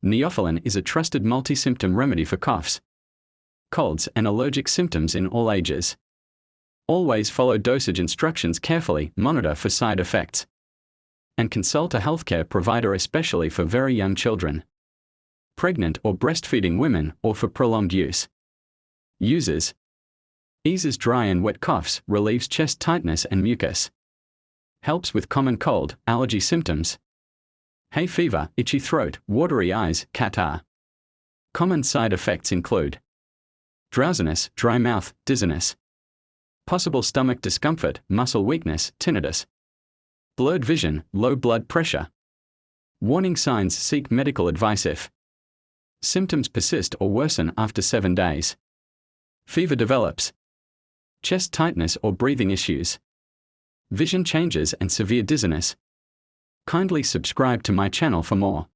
Neofylin is a trusted multi-symptom remedy for coughs, colds, and allergic symptoms in all ages. Always follow dosage instructions carefully, monitor for side effects, and consult a healthcare provider, especially for very young children, pregnant or breastfeeding women, or for prolonged use. Uses: eases dry and wet coughs, relieves chest tightness and mucus, helps with common cold, allergy symptoms, hay fever, itchy throat, watery eyes, catarrh. Common side effects include drowsiness, dry mouth, dizziness, possible stomach discomfort, muscle weakness, tinnitus, blurred vision, low blood pressure. Warning signs: seek medical advice if symptoms persist or worsen after 7 days, fever develops, chest tightness or breathing issues, vision changes and severe dizziness. Kindly subscribe to my channel for more.